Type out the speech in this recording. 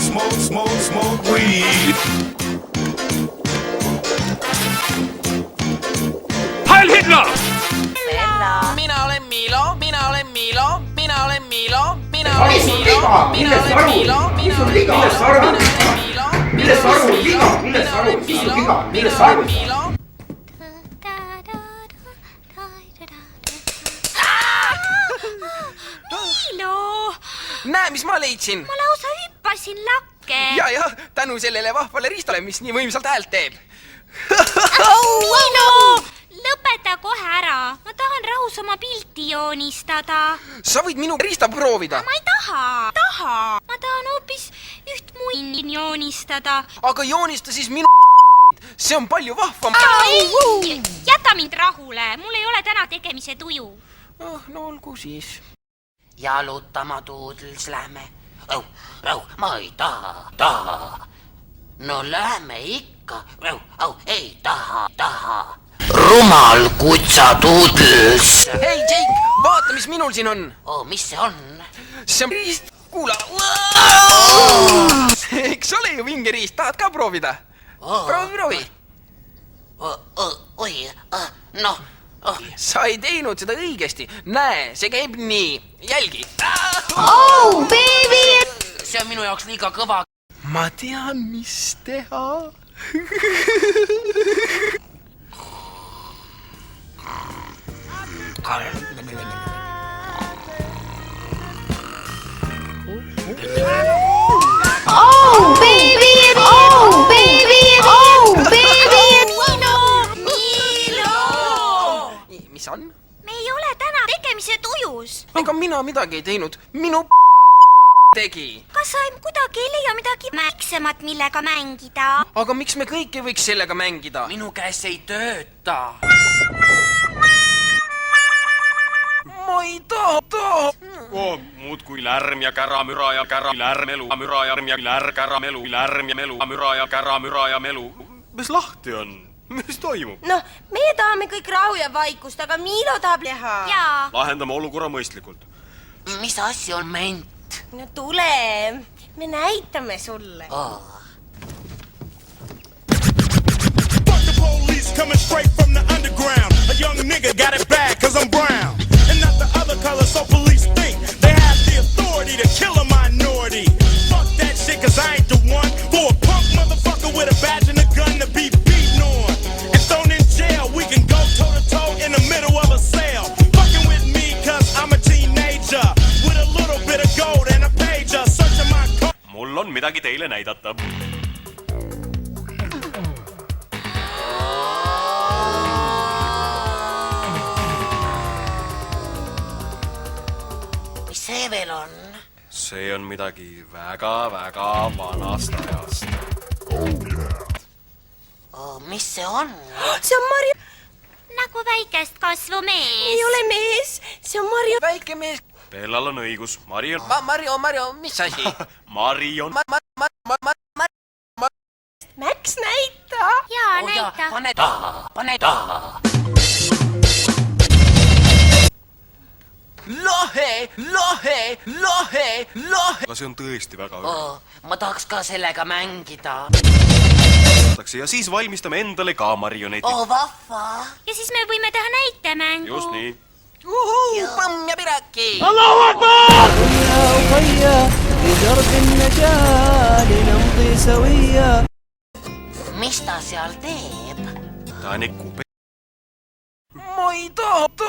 smoke weed. Heil Hitler! Minä olen Milo, minä olen Milo, minä olen Milo, minä Oli olen sul Milo, viga, minä millest olen aru? Milo, Mis minä sul olen viga? Milo, Millest aru? minä olen Milo, Millest aru? Viga? Millest aru? Mis sul viga? Millest aru? Milo! Näe, mis ma leidsin! Ma lausa hüppasin lakke! Ja, tänu sellele vahvale riistale, mis nii võimsalt häält teeb. Milo! Lõpeta kohe ära! Ma tahan rahus oma pilti joonistada. Sa võid minu riista proovida. Ma ei taha! Ma tahan hoopis üht muin joonistada. Aga joonista siis minu see on palju vahvam. Ei! Jäta mind rahule! Mul ei ole täna tegemise tuju. No olgu siis. Jalutama tuudlis lähme. Ma ei taha. No lähme ikka. Ei taha. Rumal kutsa tuudlis. Hei, Jake, vaata, mis minul siin on. Mis see on? See on riist. Kuula. Eks ole ju vinge riist. Tahad ka proovida? Proovi. Oi, noh. Sa ei teinud seda õigesti. Näe, see käib nii. Jälgi. Oh, baby! See on minu jaoks liiga kõva. Ma tean, mis teha. Oh, baby! Oh, baby! Oh, baby! Milo! Mis on? Me ei ole täna tegemise tujus. Ega mina midagi ei teinud. Minu tegi. Kas sa kuidagi ei leia midagi väiksemat, millega mängida? Aga miks me kõik ei võiks sellega mängida? Minu käes ei tööta. Ma ei taha. Muud kui lärm ja kära, müra ja kära, lärmelu, müra ja lärm, kära, melu, lärm ja melu, müra ja kära, müra ja melu. Mis lahti on? Mis toimub? Noh, meie tahame kõik rahu ja vaikust, aga Milo tahab teha. Jaa. Lahendame olukorra mõistlikult. Mis asja on ment? No tule, me näitame sulle. Fuck the police coming straight from the underground. A young nigga got it bad cause I'm brown. And not the other color, so police think they have the authority to kill a minority. Fuck that shit cause I ain't the one for a punk motherfucker with a badge and a gun to be beaten on. And thrown in jail, we can go toe to toe in the middle of a cell. Fucking with me cause I'm a teenager with a little bit of gold and a pager. Searching my car. Mul on midagi teile näidata. Mis see veel on? See on midagi väga vanast ajast. Mis see on? See on Marju. Nagu väikest kasvu mees. Ei ole mees, see on Marju. Väike mees. Bellal on õigus. Mari on... Mario, mis asi? Mari on... Max, näita. Jaa, näita. Pane taha. Lohe! Aga see on tõesti väga õige. Ma tahaks ka sellega mängida. Ja siis valmistame endale ka marioneti. Vahva. Ja siis me võime teha näitemängu. Just nii. Põmm ja piraki! Mis ta seal teeb? Ta on ikku... Ma ei taha.